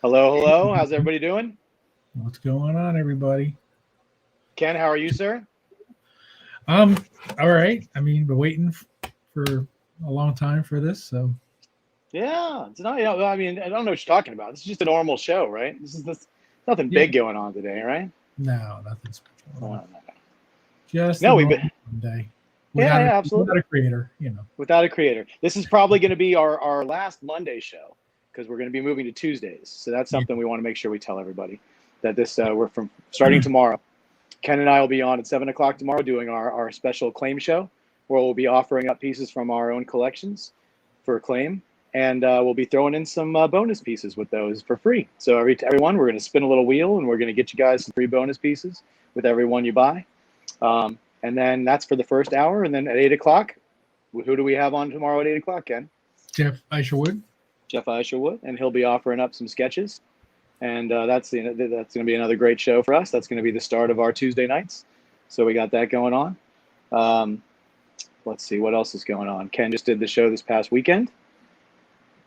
Hello, hello. How's everybody doing? What's going on, everybody? Ken, how are you, sir? Um, all right. I mean, been waiting for a long time for this, so Yeah, it's not. I mean, I don't know what you're talking about. This is just a normal show, right? This nothing yeah. big going on today, right? No, nothing special at all. No, no, no. Just a No, we've normal been. Monday Yeah, without yeah, absolutely. a creator. Without a creator, this is probably going to be our last Monday show because we're going to be moving to Tuesdays. So that's Yeah. something we want to make sure we tell everybody that this we're from starting tomorrow. Ken and I will be on at 7 o'clock tomorrow doing our special claim show where we'll be offering up pieces from our own collections for claim. And we'll be throwing in some bonus pieces with those for free. So everyone, we're going to spin a little wheel and we're going to get you guys some free bonus pieces with every one you buy. And then that's for the first hour. And then at 8 o'clock, who do we have on tomorrow at 8 o'clock, Ken? Jeff Isherwood. Jeff Isherwood, and he'll be offering up some sketches. And that's going to be another great show for us. That's going to be the start of our Tuesday nights. So we got that going on. Let's see what else is going on. Ken just did the show this past weekend.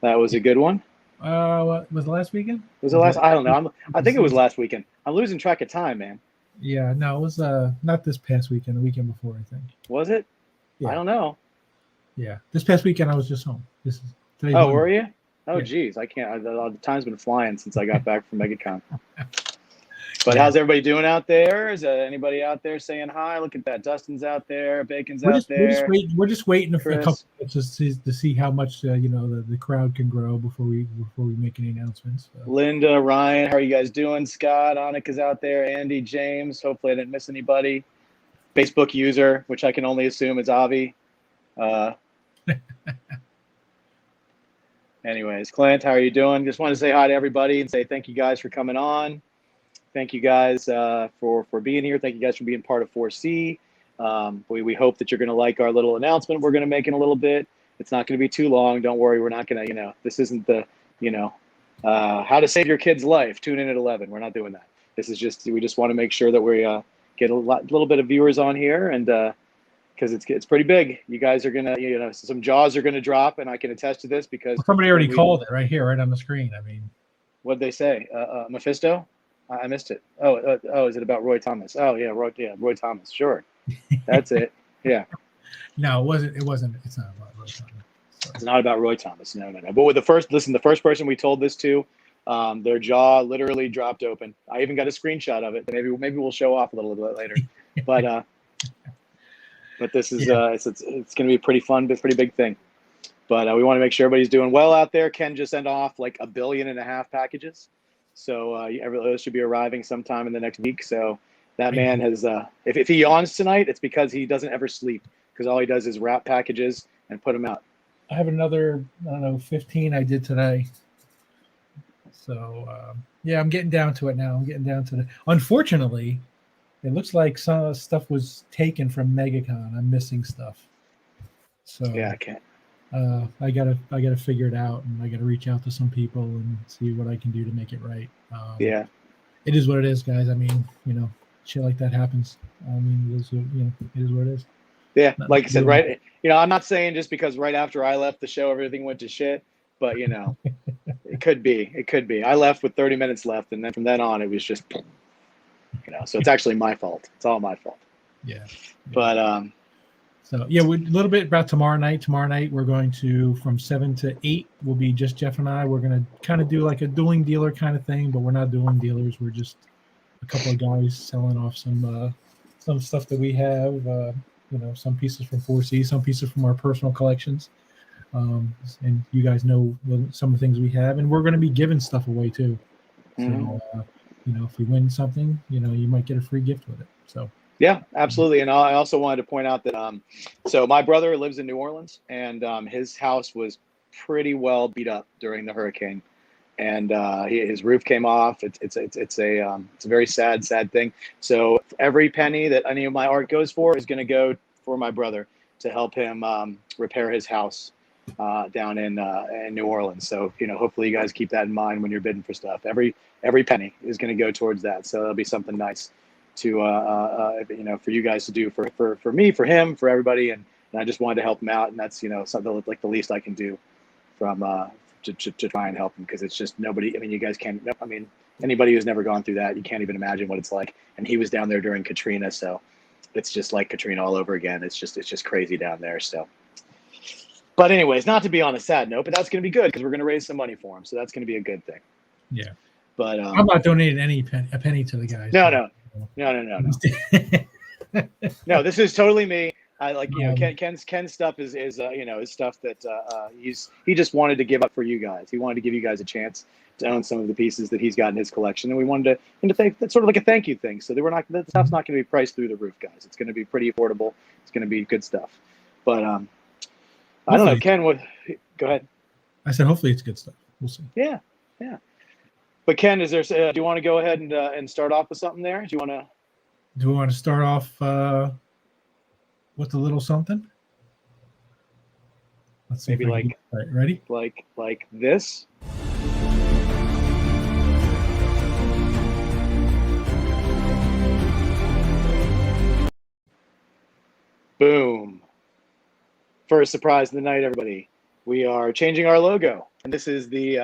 That was a good one. What was it last weekend? Was it last? I don't know. I think it was last weekend. I'm losing track of time, man. Yeah, no, it was not this past weekend. The weekend before, I think. Was it? Yeah. I don't know. Yeah, this past weekend I was just home. Oh, Monday. were you? Oh, Yeah. geez, I can't. The time's been flying since I got back from MegaCon. But how's everybody doing out there? Is anybody out there saying hi? Look at that. Dustin's out there. Bacon's out there. We're just waiting for a couple Chris. minutes to see how much the crowd can grow before we make any announcements. So. Linda, Ryan, how are you guys doing? Scott, Annika's out there. Andy, James. Hopefully, I didn't miss anybody. Facebook user, which I can only assume is Avi. Anyways, Clint, how are you doing? Just want to say hi to everybody and say thank you guys for coming on. Thank you guys for being here. Thank you guys for being part of 4C. We hope that you're going to like our little announcement we're going to make in a little bit. It's not going to be too long. Don't worry. We're not going to, this isn't the, how to save your kid's life. Tune in at 11. We're not doing that. This is just, we just want to make sure that we get a little bit of viewers on here and because it's pretty big. You guys are going to, some jaws are going to drop, and I can attest to this because somebody already called it right here, right on the screen. I mean, what'd they say? Mephisto? I missed it. Oh, is it about Roy Thomas? Oh, yeah, Roy Thomas. Sure, that's it. Yeah. No, it wasn't. It's not about Roy Thomas. So. It's not about Roy Thomas. No. But with the first person we told this to, their jaw literally dropped open. I even got a screenshot of it. Maybe we'll show off a little bit later. But this is it's going to be pretty fun, but pretty big thing. But we want to make sure everybody's doing well out there. Ken just sent off like 1.5 billion packages. So those should be arriving sometime in the next week. So that man has, if he yawns tonight, it's because he doesn't ever sleep because all he does is wrap packages and put them out. I have another, 15 I did today. So, yeah, I'm getting down to it now. Unfortunately, it looks like some stuff was taken from MegaCon. I'm missing stuff. So yeah, I can't. I gotta figure it out, and I gotta reach out to some people and see what I can do to make it right. Yeah, it is what it is, guys. I mean, shit like that happens. I mean, it is what it is. Yeah, like I said, right? I'm not saying just because right after I left the show, everything went to shit, but it could be. I left with 30 minutes left, and then from then on, it was just, So it's actually my fault. It's all my fault. Yeah. But So yeah, a little bit about tomorrow night. Tomorrow night we're going to from 7 to 8. Will be just Jeff and I. We're gonna kind of do like a dueling dealer kind of thing, but we're not dueling dealers. We're just a couple of guys selling off some stuff that we have. Some pieces from 4C, some pieces from our personal collections. And you guys know some of the things we have, and we're going to be giving stuff away too. So if we win something, you might get a free gift with it. So. Yeah, absolutely. And I also wanted to point out that so my brother lives in New Orleans, and his house was pretty well beat up during the hurricane, and his roof came off. It's a very sad thing. So every penny that any of my art goes for is going to go for my brother to help him repair his house down in New Orleans. So hopefully you guys keep that in mind when you're bidding for stuff. Every penny is going to go towards that. So that'll be something nice to for you guys to do for me, for him, for everybody, and I just wanted to help him out, and that's something like the least I can do from to try and help them, because it's just nobody. I mean, you guys can't. I mean, anybody who's never gone through that, you can't even imagine what it's like. And he was down there during Katrina, so it's just like Katrina all over again. It's just crazy down there. So, but anyways, not to be on a sad note, but that's going to be good because we're going to raise some money for him, so that's going to be a good thing. Yeah. But I'm not donating a penny to the guys. No. No, this is totally me. I like, you know, Ken's stuff is you know, his stuff that he just wanted to give up for you guys. He wanted to give you guys a chance to own some of the pieces that he's got in his collection, and we wanted to thank. That's sort of like a thank you thing. So that stuff's not going to be priced through the roof, guys. It's going to be pretty affordable. It's going to be good stuff. But I don't know, Ken. Go ahead. I said hopefully it's good stuff. We'll see. Yeah. But Ken, is there? Do you want to go ahead and start off with something there? Do we want to start off with a little something? Let's see. Maybe like ready? Like this. Boom. First surprise of the night, everybody. We are changing our logo, and this is the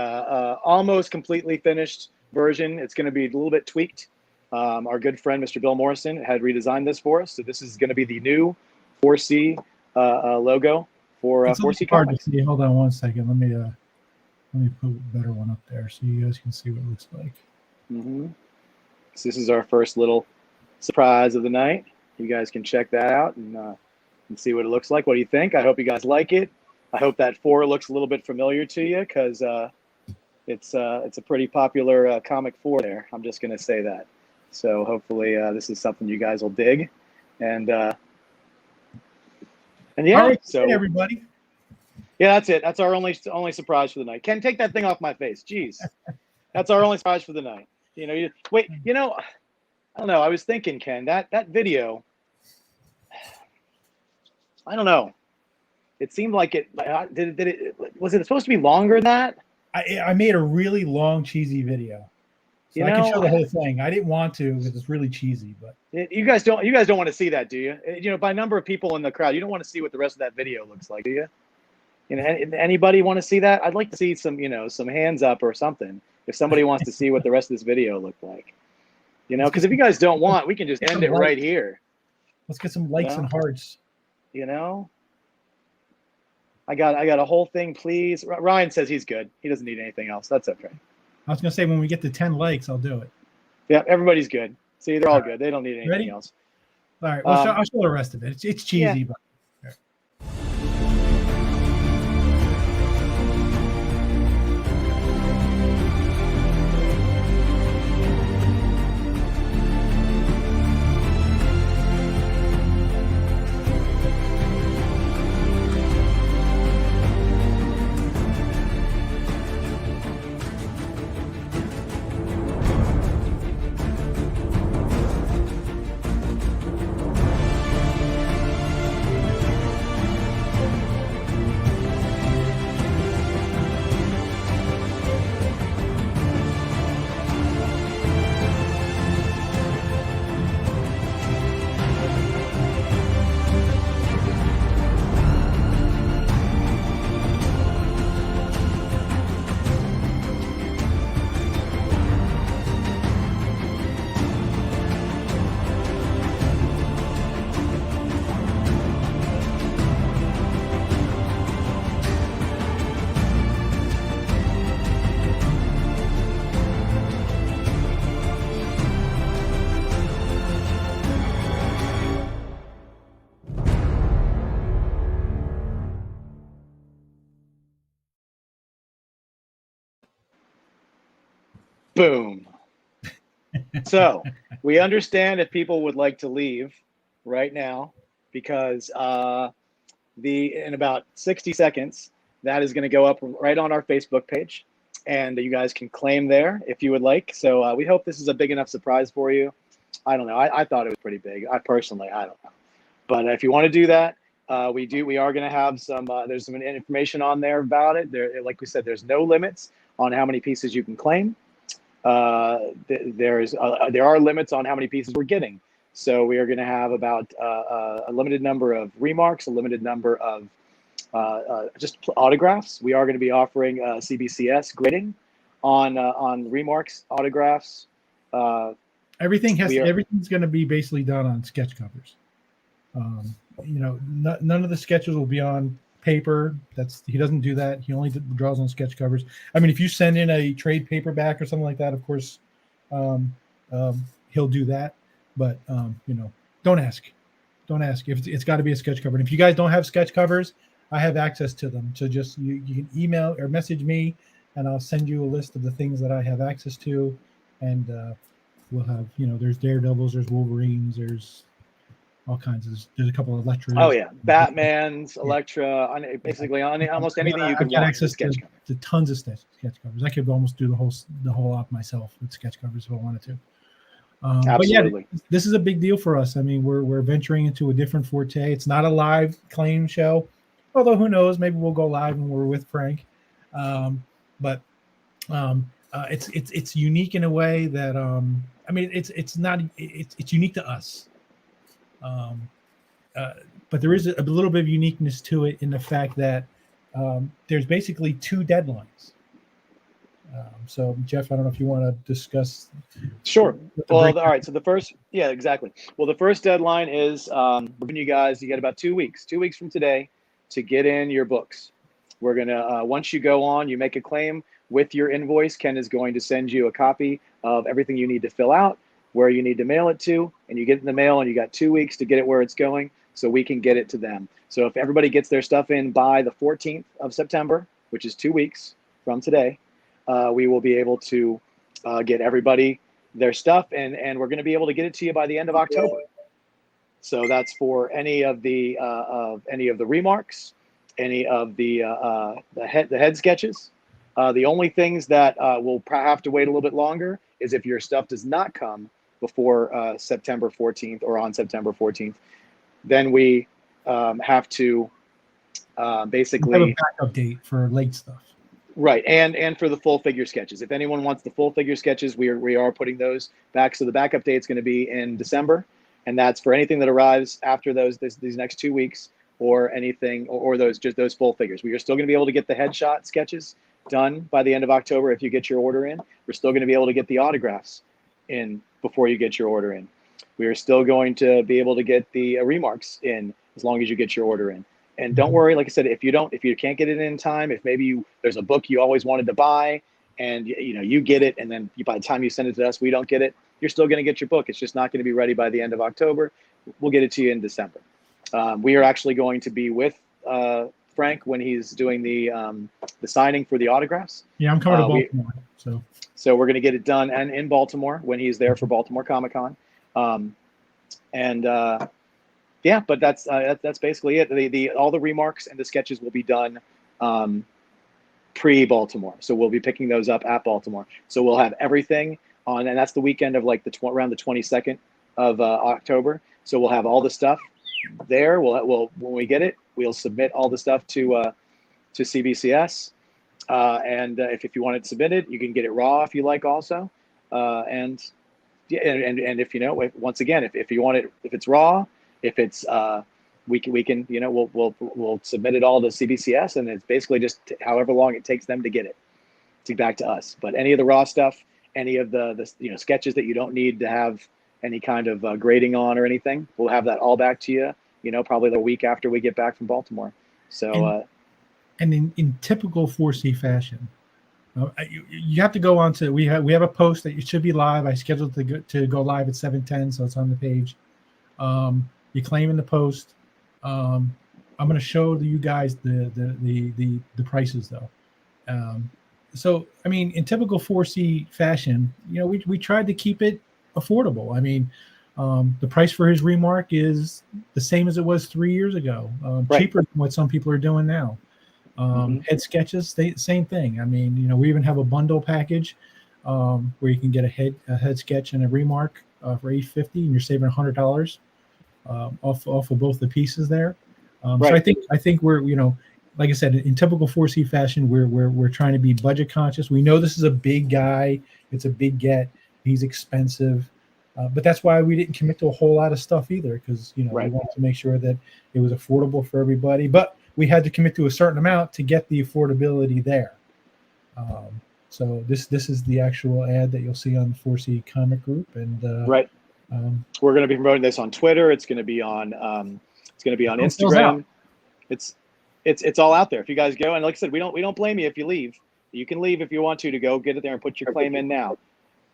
almost completely finished version. It's going to be a little bit tweaked. Our good friend, Mr. Bill Morrison, had redesigned this for us. So this is going to be the new 4C logo for 4C Comics. Hold on one second. Let me put a better one up there so you guys can see what it looks like. Mm-hmm. So this is our first little surprise of the night. You guys can check that out and see what it looks like. What do you think? I hope you guys like it. I hope that 4 looks a little bit familiar to you, because it's a pretty popular comic 4 there. I'm just going to say that. So hopefully this is something you guys will dig. And yeah, right, so everybody. Yeah, that's it. That's our only surprise for the night. Ken, take that thing off my face. Jeez. That's our only surprise for the night. You know, I don't know. I was thinking, Ken, that video, I don't know. It seemed like was it supposed to be longer than that? I made a really long, cheesy video. So I can show the whole thing. I didn't want to because it's really cheesy, but you guys don't want to see that, do you? You know, by number of people in the crowd, you don't want to see what the rest of that video looks like, do you? You know, anybody want to see that? I'd like to see some hands up or something if somebody wants to see what the rest of this video looked like. You know, because if you guys don't want, we can just end it right here. Let's get some likes and hearts. You know, I got a whole thing, please. Ryan says he's good. He doesn't need anything else. That's okay. I was gonna say when we get to 10 likes, I'll do it. Yeah, everybody's good. See, they're all good. They don't need anything else. All right. Well, I'll show the rest of it. It's cheesy, but. Boom. So we understand if people would like to leave right now, because in about 60 seconds, that is going to go up right on our Facebook page, and you guys can claim there if you would like. So we hope this is a big enough surprise for you. I don't know. I thought it was pretty big. I don't know. But if you want to do that, we are going to have some, there's some information on there about it. Like we said, there's no limits on how many pieces you can claim. There are limits on how many pieces we're getting. So we are going to have about a limited number of remarks, a limited number of just autographs. We are going to be offering CBCS grading on Remarks autographs. Everything's going to be basically done on sketch covers. None of the sketches will be on paper. He doesn't do that. He only draws on sketch covers. I mean, if you send in a trade paperback or something like that, of course, he'll do that. But don't ask. If it's got to be a sketch cover. And if you guys don't have sketch covers, I have access to them. So just you can email or message me, and I'll send you a list of the things that I have access to. And we'll have, there's Daredevils, there's Wolverines, there's all kinds of. There's a couple of Electras. Oh yeah, Batman's, Elektra, basically on almost anything you can want. Access to tons of sketch covers. I could almost do the whole op myself with sketch covers if I wanted to. Absolutely. But yeah, this is a big deal for us. I mean, we're venturing into a different forte. It's not a live claim show, although who knows? Maybe we'll go live when we're with Frank. But it's unique in a way that it's unique to us. But there is a little bit of uniqueness to it in the fact that there's basically 2 deadlines. So Jeff, I don't know if you want to discuss. Sure. Well, all right. So the first, yeah, exactly. Well, the first deadline is we're giving you guys. You get about 2 weeks. 2 weeks from today to get in your books. We're gonna once you go on, you make a claim with your invoice. Ken is going to send you a copy of everything you need to fill out, where you need to mail it to, and you get it in the mail, and you got 2 weeks to get it where it's going, so we can get it to them. So if everybody gets their stuff in by the 14th of September, which is 2 weeks from today, we will be able to get everybody their stuff, and we're going to be able to get it to you by the end of October. So that's for any of the remarks, any of the head sketches. The only things that we'll have to wait a little bit longer is if your stuff does not come before September 14th or on September 14th, then we have to basically have a backup date for late stuff. Right, and for the full figure sketches. If anyone wants the full figure sketches, we are putting those back. So the backup date is going to be in December, and that's for anything that arrives after these next 2 weeks, or anything, or those full figures. We are still going to be able to get the headshot sketches done by the end of October if you get your order in. We're still going to be able to get the autographs in before you get your order in. We are still going to be able to get the remarks in as long as you get your order in. And don't worry, like I said, if you can't get it in time, if maybe there's a book you always wanted to buy and you get it, and then by the time you send it to us, we don't get it, you're still going to get your book. It's just not going to be ready by the end of October. We'll get it to you in December. We are actually going to be with Frank when he's doing the signing for the autographs. Yeah, I'm coming to Baltimore. So we're going to get it done and in Baltimore when he's there for Baltimore Comic-Con. Yeah, but that's basically it. All the remarks and the sketches will be done pre-Baltimore. So we'll be picking those up at Baltimore. So we'll have everything on, and that's the weekend of like around the 22nd of October. So we'll have all the stuff there. We'll when we get it, we'll submit all the stuff to CBCS. And if you want it submitted, you can get it raw if you like also. And if once again, if you want it, if it's raw, if it's we can we'll submit it all to CBCS, and it's basically just however long it takes them to get it back to us. But any of the raw stuff, any of the sketches that you don't need to have any kind of grading on or anything, we'll have that all back to you. Probably the week after we get back from Baltimore. So and in typical 4C fashion, you have to go on to we have a post that you should be live. I scheduled to go live at 7:10, so it's on the page. You claim in the post. I'm going to show you guys the prices though. So I mean, in typical 4C fashion, we tried to keep it affordable. I mean, the price for his remark is the same as it was 3 years ago, cheaper than what some people are doing now. Head sketches, same thing. I mean, we even have a bundle package where you can get a head sketch and a remark for $850, and you're saving $100 off of both the pieces there. So I think we're like I said, in typical 4C fashion, we're trying to be budget conscious. We know this is a big guy; it's a big get. He's expensive, but that's why we didn't commit to a whole lot of stuff either, because we wanted to make sure that it was affordable for everybody. But we had to commit to a certain amount to get the affordability there. So this is the actual ad that you'll see on the 4C Comic Group, and Right. We're going to be promoting this on Twitter. It's going to be on Instagram. It's all out there. If you guys go, and like I said, we don't blame you if you leave. You can leave if you want to go get it there and put your claim in now.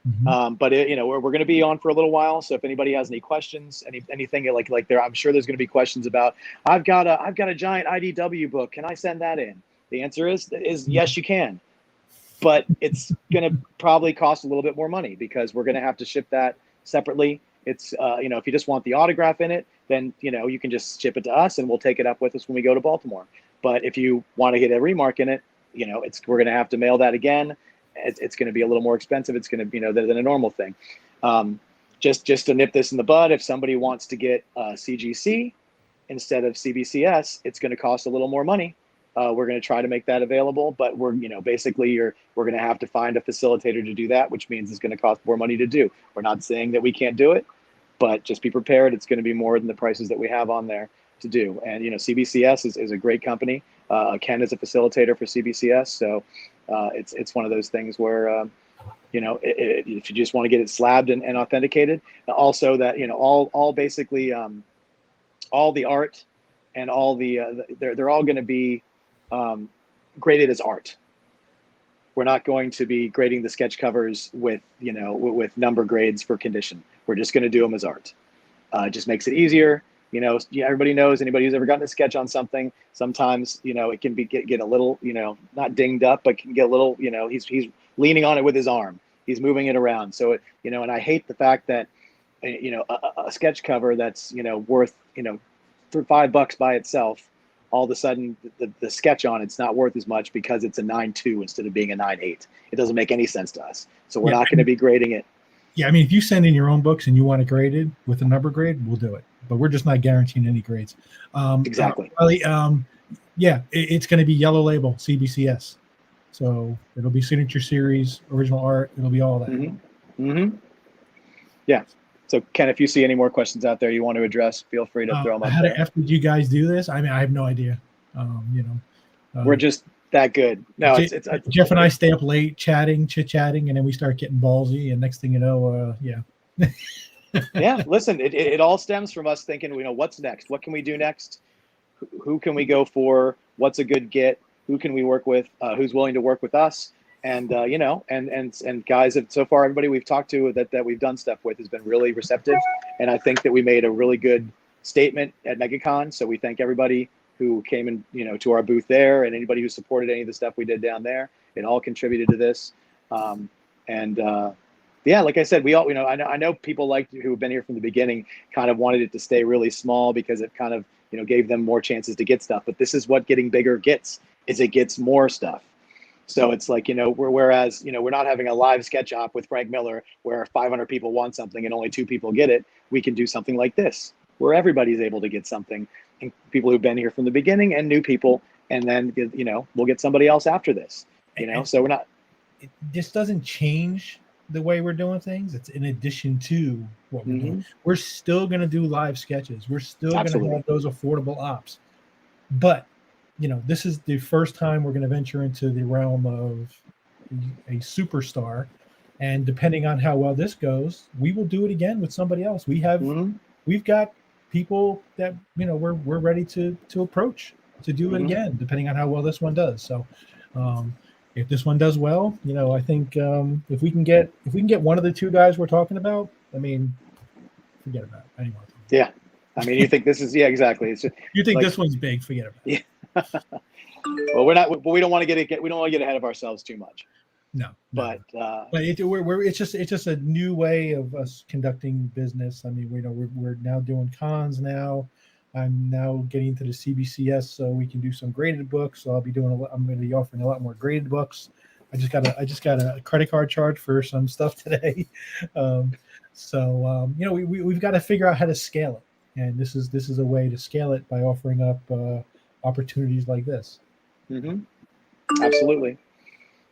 But we're going to be on for a little while. So if anybody has any questions, anything like there, I'm sure there's going to be questions about. I've got a giant IDW book. Can I send that in? The answer is yes, you can. But it's going to probably cost a little bit more money because we're going to have to ship that separately. It's if you just want the autograph in it, then you can just ship it to us and we'll take it up with us when we go to Baltimore. But if you want to get a remark in it, we're going to have to mail that again. It's going to be a little more expensive. It's going to be than a normal thing. Just to nip this in the bud, if somebody wants to get CGC instead of CBCS, it's going to cost a little more money. We're going to try to make that available, but we're going to have to find a facilitator to do that, which means it's going to cost more money to do. We're not saying that we can't do it, but just be prepared. It's going to be more than the prices that we have on there to do. And CBCS is a great company. Ken is a facilitator for CBCS, so it's one of those things where if you just want to get it slabbed and authenticated, also that all basically all the art and all the they're all going to be graded as art. We're not going to be grading the sketch covers with number grades for condition. We're just going to do them as art. It just makes it easier. Everybody knows, anybody who's ever gotten a sketch on something, sometimes it can get a little not dinged up, but can get a little he's leaning on it with his arm. He's moving it around. So and I hate the fact that a sketch cover that's worth for $5 by itself, all of a sudden the sketch on it's not worth as much because it's a 9.2 instead of being a 9.8. It doesn't make any sense to us. So we're not going to be grading it. Yeah, I mean, if you send in your own books and you want it graded with a number grade, we'll do it. But we're just not guaranteeing any grades. Exactly. It's going to be yellow label CBCS. So it'll be signature series, original art. It'll be all that. Mm-hmm. Yeah. So Ken, if you see any more questions out there you want to address, feel free to throw them up there. How did you guys do this? I mean, I have no idea. We're just that good. No, it's Jeff and I stay up late chit-chatting, and then we start getting ballsy, and next thing you know, Yeah, listen, it all stems from us thinking, what's next? What can we do next? Who can we go for? What's a good get? Who can we work with? Who's willing to work with us? And and guys, so far everybody we've talked to that we've done stuff with has been really receptive, and I think that we made a really good statement at MegaCon. So we thank everybody who came in, to our booth there, and anybody who supported any of the stuff we did down there. It all contributed to this. Yeah, like I said, we all, I know people who have been here from the beginning kind of wanted it to stay really small because it kind of, gave them more chances to get stuff. But this is what getting bigger gets, is it gets more stuff. So it's like, whereas, we're not having a live sketch op with Frank Miller where 500 people want something and only 2 people get it. We can do something like this where everybody's able to get something, and people who've been here from the beginning and new people, and then, we'll get somebody else after this, so we're not. This doesn't change the way we're doing things. It's in addition to what we're doing. We're still going to do live sketches. We're still going to have those affordable ops. But, this is the first time we're going to venture into the realm of a superstar. And depending on how well this goes, we will do it again with somebody else. We've got people that, we're ready to approach to do it again, depending on how well this one does. So, if this one does well, I think if we can get one of the 2 guys we're talking about, I mean, forget about it anymore. Yeah, I mean, you think this is exactly. It's just, you think this one's big? Forget about it. Yeah. Well, we're not. But we don't want to get ahead of ourselves too much. No. But it's just a new way of us conducting business. I mean, we're now doing cons now. I'm now getting to the CBCS, so we can do some graded books. So I'm going to be offering a lot more graded books. I just got a credit card charge for some stuff today. We've got to figure out how to scale it, and this is a way to scale it by offering up opportunities like this. Absolutely.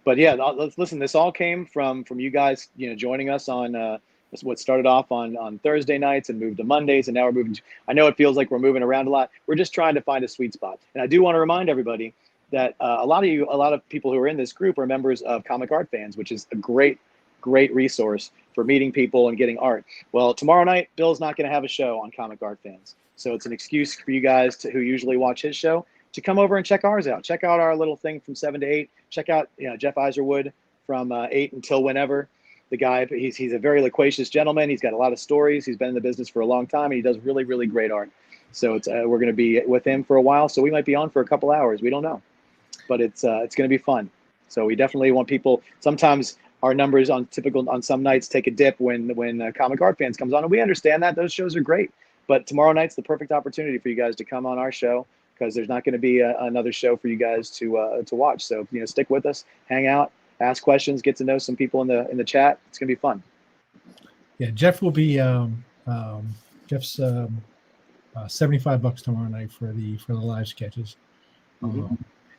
But yeah, listen. This all came from you guys, joining us on It's what started off on Thursday nights and moved to Mondays, and now we're moving to, I know it feels like we're moving around a lot. We're just trying to find a sweet spot. And I do want to remind everybody that a lot of people who are in this group are members of Comic Art Fans, which is a great resource for meeting people and getting art. Well, tomorrow night, Bill's not going to have a show on Comic Art Fans. So it's an excuse for you guys who usually watch his show to come over and check ours out. Check out our little thing from 7 to 8. Check out Jeff Iserwood from 8 until whenever. The guy, he's a very loquacious gentleman. He's got a lot of stories. He's been in the business for a long time, and he does really, really great art. So it's we're going to be with him for a while. So we might be on for a couple hours. We don't know, but it's going to be fun. So we definitely want people. Sometimes our numbers on some nights take a dip when Comic Art Fans comes on, and we understand that. Those shows are great, but tomorrow night's the perfect opportunity for you guys to come on our show, because there's not going to be another show for you guys to watch. So stick with us, hang out, ask questions, get to know some people in the chat. It's going to be fun. Yeah, Jeff will be Jeff's $75 tomorrow night for the live sketches.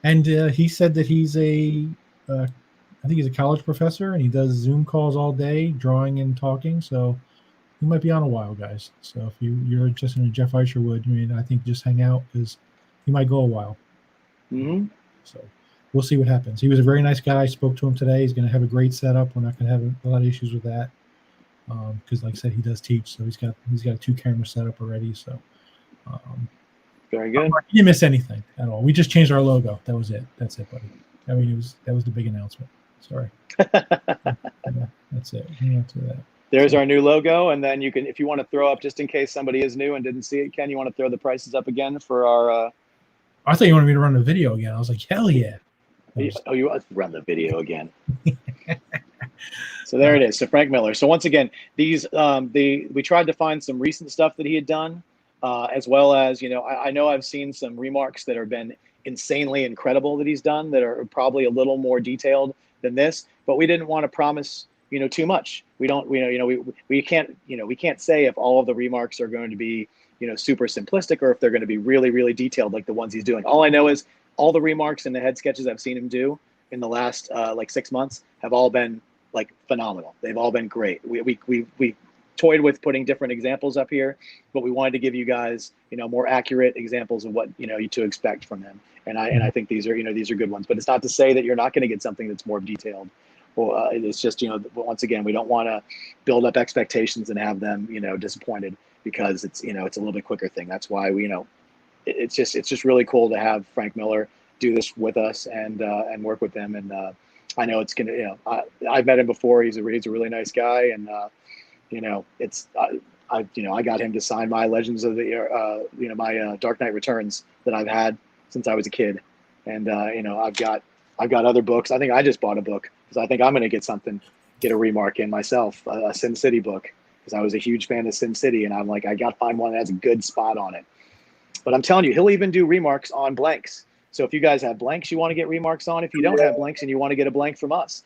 And he said that he's I think he's a college professor, and he does Zoom calls all day, drawing and talking. So he might be on a while, guys. So if you're interested in Jeff Isherwood, I think just hang out, because he might go a while. So we'll see what happens. He was a very nice guy. I spoke to him today. He's going to have a great setup. We're not going to have a lot of issues with that, because, like I said, he does teach. So he's got a 2-camera setup already. So very good. You didn't miss anything at all. We just changed our logo. That was it. That's it, buddy. That was the big announcement. Sorry. That's it. That. There's our new logo, and then you can, if you want to throw up, just in case somebody is new and didn't see it, Ken, you want to throw the prices up again for our. I thought you wanted me to run the video again. I was like, hell yeah. Oh, you want to run the video again? So there it is. So Frank Miller. So once again, these we tried to find some recent stuff that he had done, as well as I know I've seen some remarks that have been insanely incredible that he's done that are probably a little more detailed than this, but we didn't want to promise too much. We don't we can't say if all of the remarks are going to be super simplistic, or if they're going to be really, really detailed like the ones he's doing. All I know is all the remarks and the head sketches I've seen him do in the last like 6 months have all been like phenomenal. They've all been great. We toyed with putting different examples up here, but we wanted to give you guys more accurate examples of what to expect from him. And I think these are these are good ones. But it's not to say that you're not going to get something that's more detailed. Well, it's just once again, we don't want to build up expectations and have them disappointed, because it's it's a little bit quicker thing. That's why we it's just really cool to have Frank Miller do this with us and work with them. And I know it's gonna I've met him before. He's a really nice guy, and I got him to sign my Legends of the my Dark Knight Returns that I've had since I was a kid, and I've got other books. I think I just bought a book because I think I'm going to get a remark in myself, a Sin City book, because I was a huge fan of Sin City, and I'm like, I got to find one that has a good spot on it. But I'm telling you, he'll even do remarks on blanks. So if you guys have blanks you want to get remarks on, if you don't have blanks and you want to get a blank from us,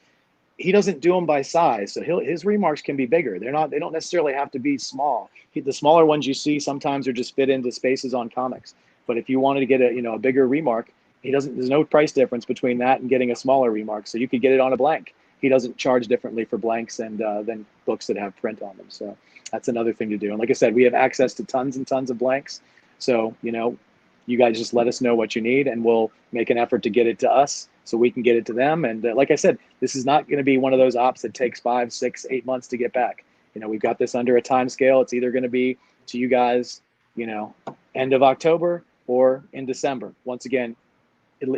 he doesn't do them by size. So his remarks can be bigger. They don't necessarily have to be small. The smaller ones you see sometimes are just fit into spaces on comics. But if you wanted to get a bigger remark, there's no price difference between that and getting a smaller remark. So you could get it on a blank. He doesn't charge differently for blanks and than books that have print on them. So that's another thing to do. And like I said, we have access to tons and tons of blanks. So, you guys just let us know what you need, and we'll make an effort to get it to us so we can get it to them. And like I said, this is not going to be one of those ops that takes 5, 6, 8 months to get back. We've got this under a time scale. It's either going to be to you guys, end of October or in December, once again,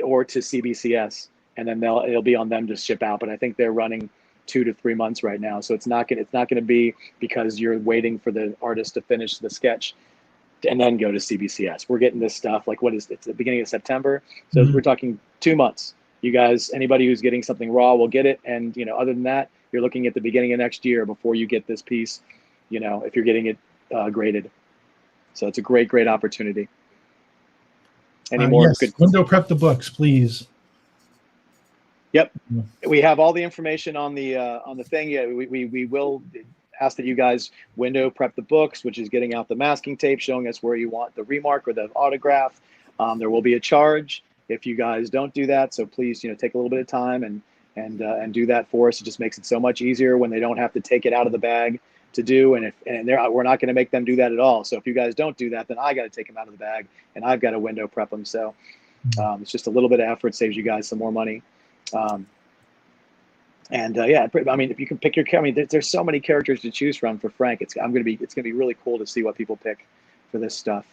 or to CBCS. And then it'll be on them to ship out. But I think they're running 2 to 3 months right now. So it's not going to be because you're waiting for the artist to finish the sketch and then go to CBCS. We're getting this stuff it's the beginning of September. So we're talking 2 months. You guys, anybody who's getting something raw will get it. And, other than that, you're looking at the beginning of next year before you get this piece, if you're getting it graded. So it's a great, great opportunity. Any more? Yes. Good. Window prep the books, please. Yep. We have all the information on the thing. Yeah, we will ask that you guys window prep the books, which is getting out the masking tape, showing us where you want the remark or the autograph. There will be a charge if you guys don't do that. So please, take a little bit of time and do that for us. It just makes it so much easier when they don't have to take it out of the bag to do, and we're not going to make them do that at all. So if you guys don't do that, then I got to take them out of the bag, and I've got to window prep them. So it's just a little bit of effort saves you guys some more money. Yeah, I mean, if you can pick your, I mean, there's so many characters to choose from for Frank. It's gonna be really cool to see what people pick for this stuff.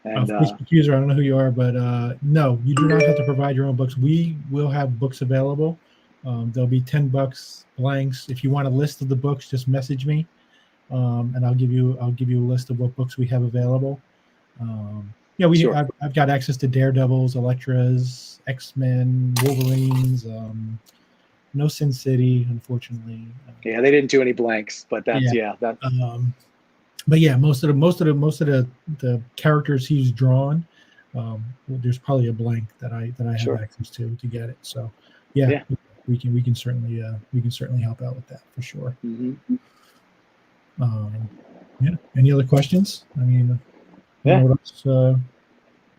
And Facebook user, I don't know who you are, but no, you do not have to provide your own books. We will have books available. There'll be $10 blanks. If you want a list of the books, just message me, and I'll give you a list of what books we have available. Sure. I've got access to Daredevils, Electras, X-Men, Wolverines. No Sin City, unfortunately. Yeah, they didn't do any blanks, but that's but yeah, most of the characters he's drawn, there's probably a blank that I have access to get it. So yeah. we can certainly help out with that for sure. Mm-hmm. Any other questions? I mean, what else,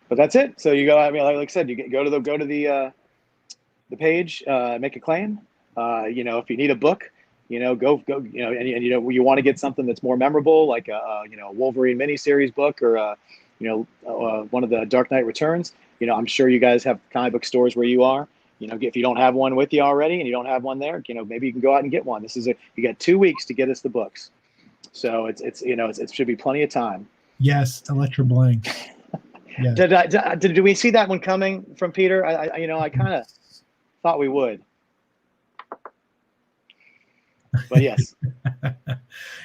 but that's it. So you go. I mean, like I said, you go to the page, make a claim. If you need a book, go, and you want to get something that's more memorable, like a Wolverine miniseries book, or one of the Dark Knight Returns. I'm sure you guys have comic book stores where you are. If you don't have one with you already, and you don't have one there, maybe you can go out and get one. You got 2 weeks to get us the books, so it should be plenty of time. Yes, Electra Blank. Yeah. Did we see that one coming from Peter? I kind of thought we would. But yes.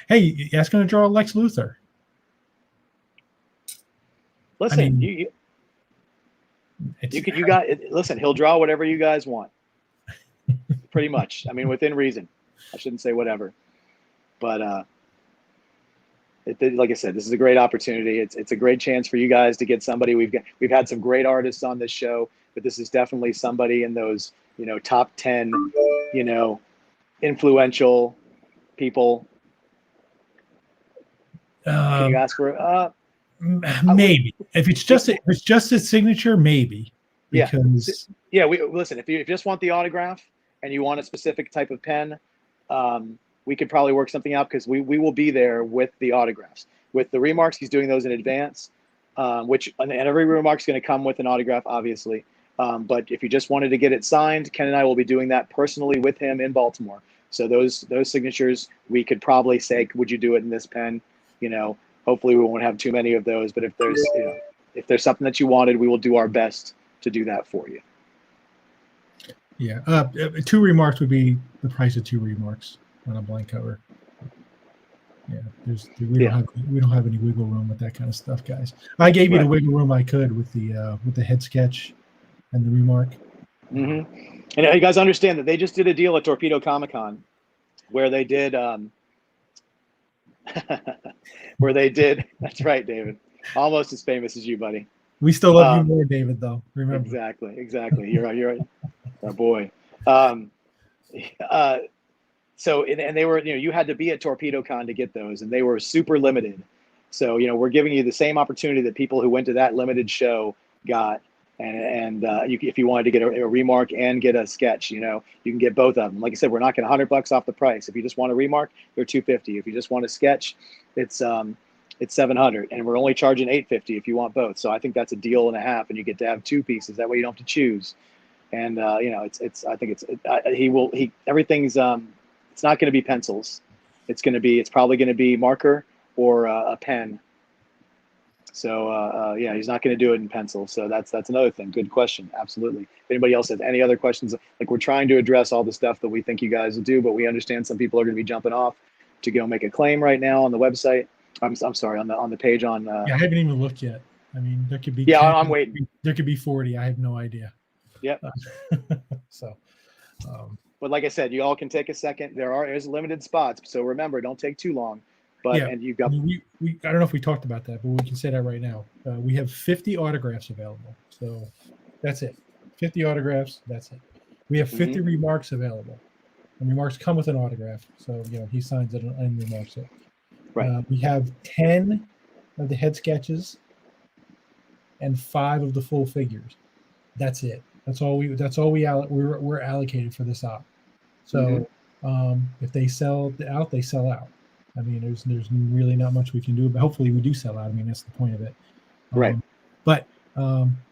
Hey, that's going to draw Lex Luthor. Listen, listen, he'll draw whatever you guys want. Pretty much. I mean, within reason. I shouldn't say whatever. But like I said, this is a great opportunity. It's a great chance for you guys to get somebody. We've had some great artists on this show, but this is definitely somebody in those, top 10, influential people. Can you ask for maybe if it's just a signature, maybe. Because listen, if you just want the autograph and you want a specific type of pen, we could probably work something out, because we will be there with the autographs. With the remarks, he's doing those in advance, and every remark's going to come with an autograph, obviously. But if you just wanted to get it signed, Ken and I will be doing that personally with him in Baltimore. So those signatures, we could probably say, would you do it in this pen? Hopefully we won't have too many of those. But if there's something that you wanted, we will do our best to do that for you. Yeah, 2 remarks would be the price of 2 remarks on a blank cover. Yeah, we don't have any wiggle room with that kind of stuff, guys. I gave you the wiggle room I could with the head sketch and the remark. Mm-hmm. And you guys understand that they just did a deal at Torpedo Comic Con where they did that's right, David, almost as famous as you, buddy. We still love you more, David, though. Remember. Exactly. You're right. Our boy. So they were, you had to be at Torpedo Con to get those, and they were super limited. So we're giving you the same opportunity that people who went to that limited show got. And if you wanted to get a remark and get a sketch, you can get both of them. Like I said, we're knocking $100 off the price. If you just want a remark, they're $250. If you just want a sketch, it's $700, and we're only charging $850 if you want both. So I think that's a deal and a half, and you get to have 2 pieces. That way you don't have to choose. And everything's it's not going to be pencils. It's probably going to be marker or a pen. So he's not going to do it in pencil. So that's another thing. Good question. Absolutely. If anybody else has any other questions, like, we're trying to address all the stuff that we think you guys will do, but we understand some people are going to be jumping off to go make a claim right now on the website. I'm sorry, on the page on. I haven't even looked yet. I mean, there could be. Yeah, 10, I'm waiting. There could be 40. I have no idea. Yep. But like I said, you all can take a second. There's limited spots, so remember, don't take too long. But and you've got. I don't know if we talked about that, but we can say that right now. We have 50 autographs available, so that's it. 50 autographs. That's it. We have 50 remarks available, and remarks come with an autograph. So he signs it and remarks it. Right. We have 10 of the head sketches and 5 of the full figures. That's it. We're allocated for this op. So if they sell out, they sell out. I mean, there's really not much we can do, but hopefully we do sell out. I mean, that's the point of it. Right. But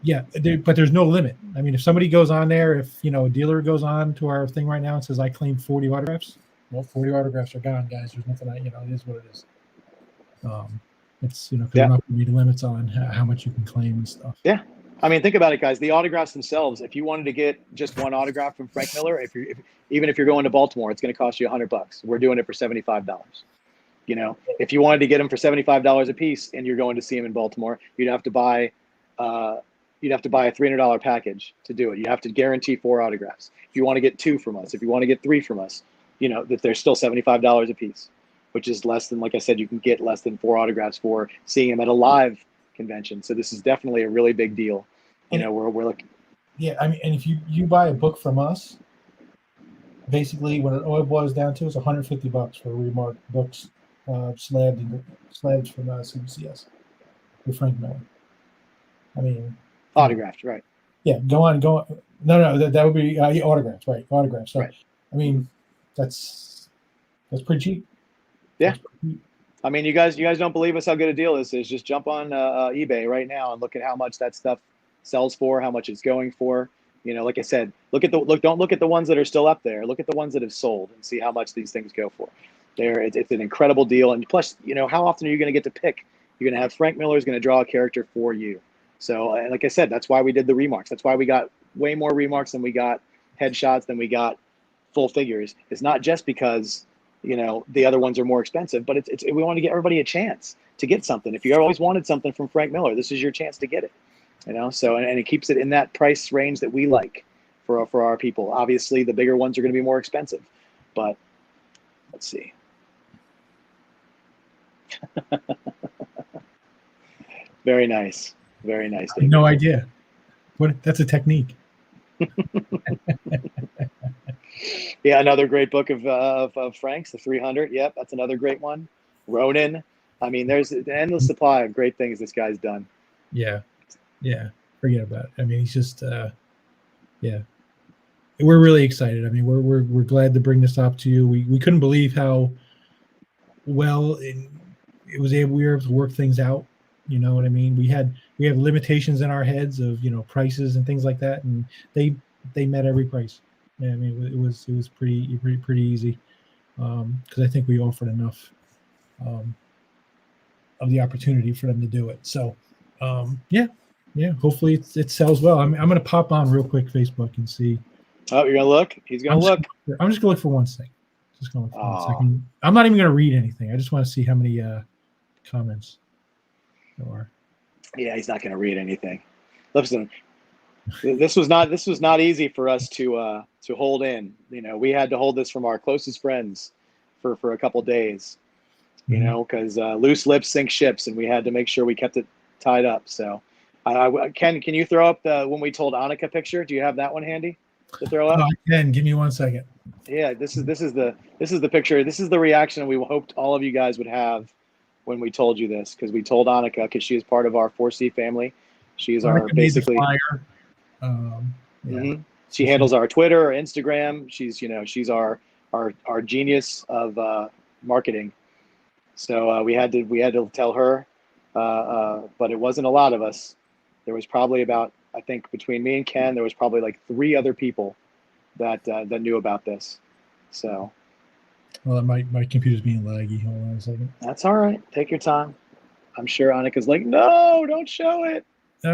yeah, but there's no limit. I mean, if somebody goes on there, if a dealer goes on to our thing right now and says I claim 40 autographs, well, 40 autographs are gone, guys. There's nothing. It is what it is. It's because we're not going to be limits on how much you can claim and stuff. Yeah. I mean, think about it, guys. The autographs themselves. If you wanted to get just one autograph from Frank Miller, even if you're going to Baltimore, it's going to cost you $100. We're doing it for $75. If you wanted to get them for $75 a piece, and you're going to see him in Baltimore, you'd have to buy a $300 package to do it. You have to guarantee 4 autographs. If you want to get 2 from us, if you want to get 3 from us, that they're still $75 a piece, which is less than, like I said, you can get less than 4 autographs for seeing him at a live convention. So this is definitely a really big deal. We're looking. Yeah, I mean, and if you buy a book from us, basically what it boils down to is $150 for remarked books, slabs from CBCS with Frank Miller. I mean, autographed, right? Yeah, go on. No, that would be autographs, right? Autographs. So, right. I mean, that's pretty cheap. Yeah. I mean, you guys don't believe us how good a deal this is. Just jump on eBay right now and look at how much that stuff sells for, how much it's going for. Like I said, don't look at the ones that are still up there. Look at the ones that have sold and see how much these things go for. It's an incredible deal. And plus, how often are you going to get to pick? You're going to have Frank Miller is going to draw a character for you. So, like I said, that's why we did the remarks. That's why we got way more remarks than we got headshots, than we got full figures. It's not just because the other ones are more expensive, but we want to get everybody a chance to get something. If you always wanted something from Frank Miller, this is your chance to get it. So and it keeps it in that price range that we like for our people. Obviously, the bigger ones are going to be more expensive, but let's see. Very nice. Very nice. I have no idea. That's a technique. Yeah, another great book of Frank's, the 300. Yep, that's another great one. Ronin. I mean, there's an endless supply of great things this guy's done. Yeah. Forget about it. I mean, he's just, yeah. We're really excited. I mean, we're glad to bring this up to you. We couldn't believe how well we were able to work things out. You know what I mean? We have limitations in our heads of prices and things like that, and they met every price. Yeah, I mean, it was pretty easy because I think we offered enough of the opportunity for them to do it. So, yeah. Hopefully it sells well. I'm going to pop on real quick Facebook and see. Oh, you're gonna look. He's gonna look. I'm just gonna look for one thing. Just gonna look for 1 second. I'm not even gonna read anything. I just want to see how many comments there are. Yeah, he's not gonna read anything. Listen. This was not easy for us to hold in. We had to hold this from our closest friends for a couple days. Because loose lips sink ships, and we had to make sure we kept it tied up. So, Ken, can you throw up the when we told Annika picture? Do you have that one handy to throw up? I can. Give me 1 second. Yeah, this is the picture. This is the reaction we hoped all of you guys would have when we told you this, because we told Annika, because she is part of our 4C family. She's our basically. Yeah. She handles our Twitter, our Instagram. She's our genius of marketing. So we had to tell her, but it wasn't a lot of us. There was probably about, I think, between me and Ken, there was probably like 3 other people that knew about this. So. Well, my computer's being laggy. Hold on a second. That's all right. Take your time. I'm sure Annika's like, no, don't show it.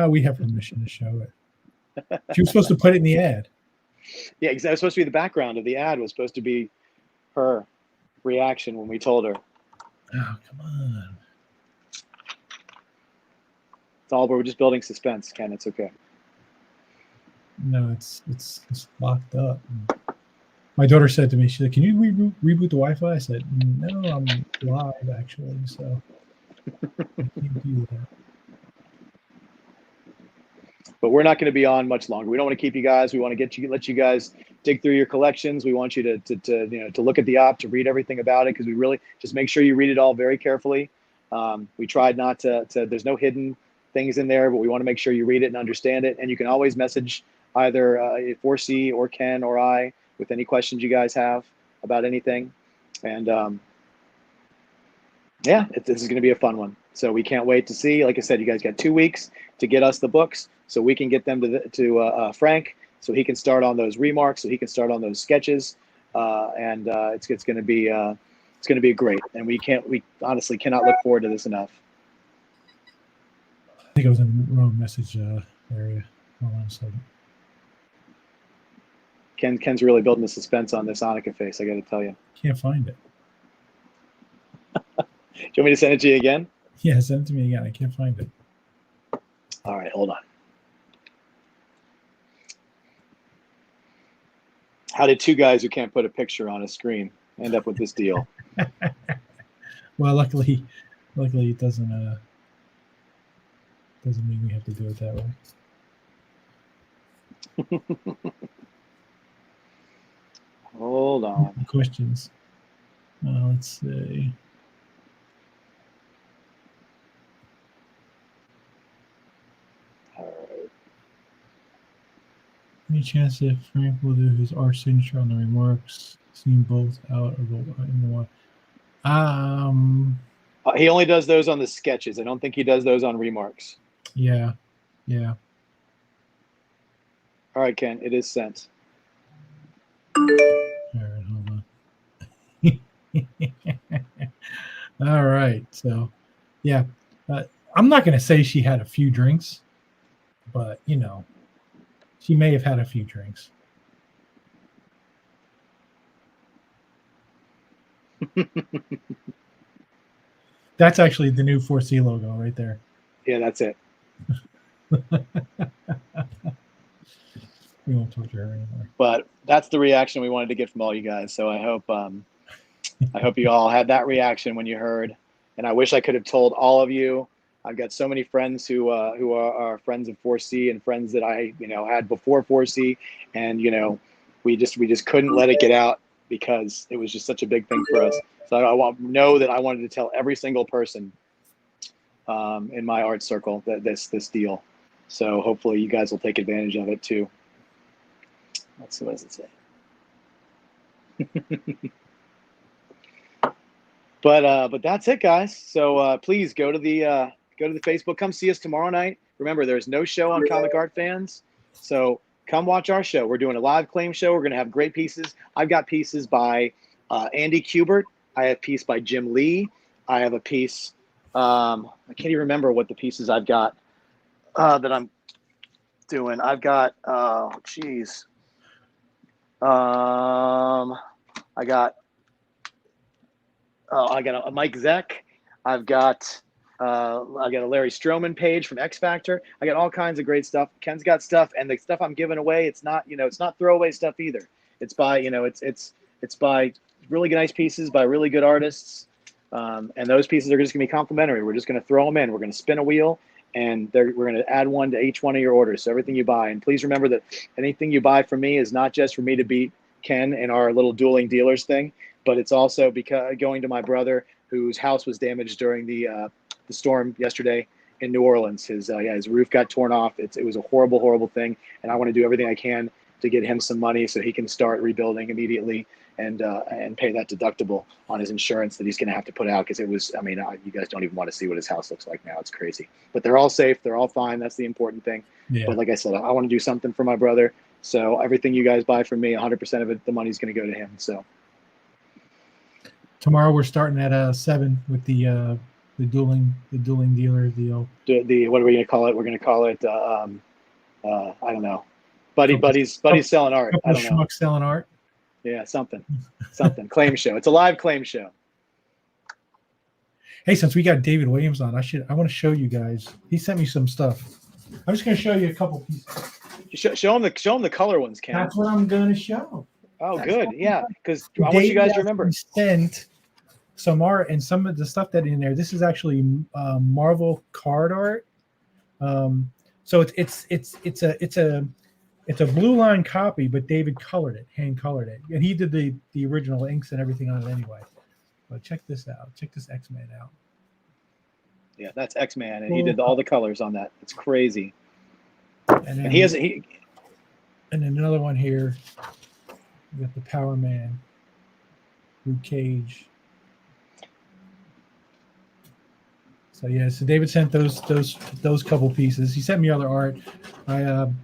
We have permission to show it. She was supposed to put it in the ad. Yeah, exactly. It was supposed to be the background of the ad. Was supposed to be her reaction when we told her. Oh, come on. It's all, we're just building suspense, Ken. It's okay. No, it's locked up. My daughter said to me, she's like, "Can you reboot the Wi-Fi?" I said, "No, I'm live actually, so I can't do that." But we're not going to be on much longer. We don't want to keep you guys. We want to let you guys dig through your collections. We want you to look at the op, to read everything about it, because we really just make sure you read it all very carefully. We tried not to. There's no hidden things in there, but we want to make sure you read it and understand it. And you can always message either 4C or Ken or I with any questions you guys have about anything. And yeah, this is going to be a fun one. So we can't wait to see. Like I said, you guys got 2 weeks to get us the books, so we can get them to Frank, so he can start on those remarks, so he can start on those sketches, and it's going to be great. And we honestly cannot look forward to this enough. I think I was in the wrong message area. Hold on a second. Ken's really building the suspense on this Hanukkah face. I got to tell you. Can't find it. Do you want me to send it to you again? Yeah, send it to me again. I can't find it. All right, hold on. How did two guys who can't put a picture on a screen end up with this deal? Well, luckily it doesn't mean we have to do it that way. Hold on. Questions. Let's see. All right. Any chance if Frank will do his art signature on the remarks? Seen both out of in the one. He only does those on the sketches. I don't think he does those on remarks. Yeah. All right, Ken, it is sent. All right, hold on. All right, so yeah, I'm not going to say she had a few drinks, but she may have had a few drinks. That's actually the new 4C logo right there. Yeah, that's it. We won't torture her anymore. But that's the reaction we wanted to get from all you guys. So I hope you all had that reaction when you heard. And I wish I could have told all of you. I've got so many friends who are friends of 4C and friends that I had before 4C, and we just couldn't let it get out because it was just such a big thing for us. So I wanted to tell every single person in my art circle that this deal. So hopefully you guys will take advantage of it too. Let's see, what does it say? But that's it, guys. So please go to the Facebook. Come see us tomorrow night. Remember, there's no show on Comic Art Fans, so come watch our show. We're doing a live claim show. We're going to have great pieces. I've got pieces by Andy Kubert. I have a piece by Jim Lee. I have a piece. I can't even remember what the pieces I've got that I'm doing. I've got. I got a Mike Zeck. I've got a Larry Stroman page from X Factor. I got all kinds of great stuff. Ken's got stuff, and the stuff I'm giving away, it's not throwaway stuff either. It's by it's by really nice pieces by really good artists, and those pieces are just gonna be complimentary. We're just gonna throw them in. We're gonna spin a wheel, and we're going to add one to each one of your orders. So everything you buy, and please remember that anything you buy from me is not just for me to beat Ken in our little dueling dealers thing, but it's also because going to my brother whose house was damaged during the storm yesterday in New Orleans. His roof got torn off. It was a horrible thing, and I want to do everything I can to get him some money so he can start rebuilding immediately and pay that deductible on his insurance that he's going to have to put out, because it was, you guys don't even want to see what his house looks like now. It's crazy. But they're all safe. They're all fine. That's the important thing. Yeah. But like I said, I want to do something for my brother. So everything you guys buy from me, 100% of it, the money's going to go to him. So tomorrow we're starting at 7 with the dueling dealer deal. What are we going to call it? We're going to call it I don't know. Buddy's selling art. I don't know. Selling art. Yeah, something. Claim show. It's a live claim show. Hey, since we got David Williams on, I want to show you guys. He sent me some stuff. I'm just going to show you a couple pieces. Show them the color ones, Ken. That's what I'm going to show. Oh, good. Yeah, because I want you guys to remember. Sent some art, and some of the stuff that in there. This is actually Marvel card art. So it's a blue line copy, but David hand colored it, and he did the original inks and everything on it anyway. But check this out. Check this X-Man out. Yeah, that's X-Man, and he did all the colors on that. It's crazy. And then and then another one here. We got the Power Man, Luke Cage. So yeah, so David sent those couple pieces. He sent me other art. I'm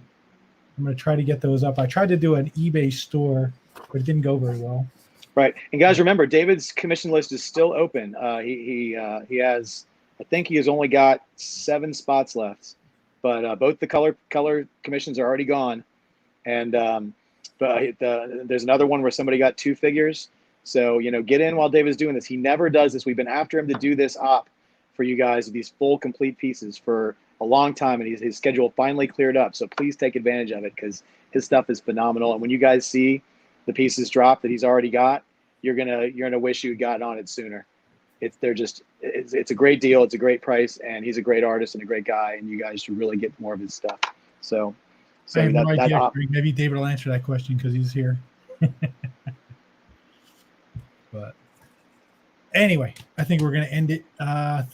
gonna try to get those up. I tried to do an eBay store, but it didn't go very well. Right. And guys, remember, David's commission list is still open. He has, I think he has only got 7 spots left, but both the color commissions are already gone. And but there's another one where somebody got 2 figures. So, you know, get in while David's doing this. He never does this. We've been after him to do this op for you guys, these full complete pieces for a long time, and his schedule finally cleared up. So please take advantage of it, because his stuff is phenomenal. And when you guys see the pieces drop that he's already got, you're gonna wish you'd gotten on it sooner. It's a great deal. It's a great price, and he's a great artist and a great guy, and you guys should really get more of his stuff. So I have no idea. Maybe David will answer that question because he's here. But anyway, I think we're going to end it.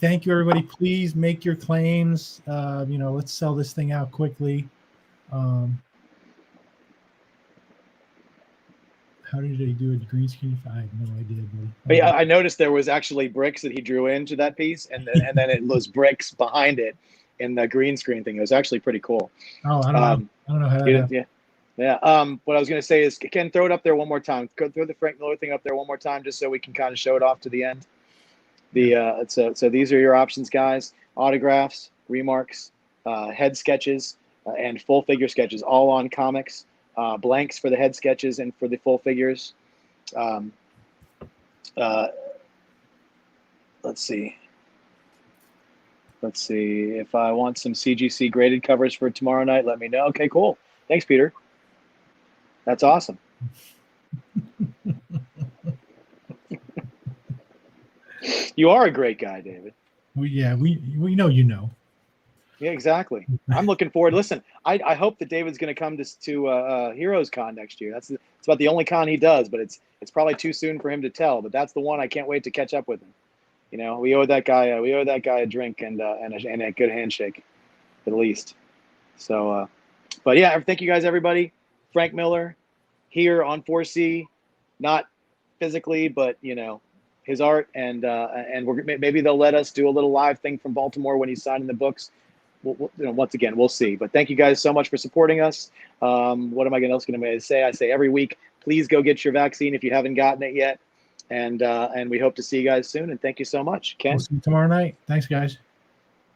Thank you, everybody. Please make your claims. You know, let's sell this thing out quickly. How did they do it? Green screen? I have no idea, buddy. But yeah, I noticed there was actually bricks that he drew into that piece, and then it was bricks behind it in the green screen thing. It was actually pretty cool. Oh, I don't know. I don't know how that happened. Yeah. What I was going to say is, Ken, throw it up there one more time. Throw the Frank Miller thing up there one more time, just so we can kind of show it off to the end. So these are your options, guys: autographs, remarks, head sketches, and full figure sketches, all on comics. Blanks for the head sketches and for the full figures. Let's see if I want some CGC graded covers for tomorrow night. Let me know. Okay, cool. Thanks, Peter. That's awesome. You are a great guy, David. We know you know. Yeah, exactly. I'm looking forward. Listen, I hope that David's going to come to Heroes Con next year. It's about the only con he does, but it's probably too soon for him to tell. But that's the one I can't wait to catch up with him. You know, we owe that guy a drink and a good handshake, at least. So, but yeah, thank you guys, everybody. Frank Miller here on 4C, not physically, but you know, his art, and maybe they'll let us do a little live thing from Baltimore when he's signing the books. You know, once again, we'll see. But thank you guys so much for supporting us. What am I else going to say? I say every week, please go get your vaccine if you haven't gotten it yet. And we hope to see you guys soon. And thank you so much, Ken. We'll see you tomorrow night. Thanks, guys.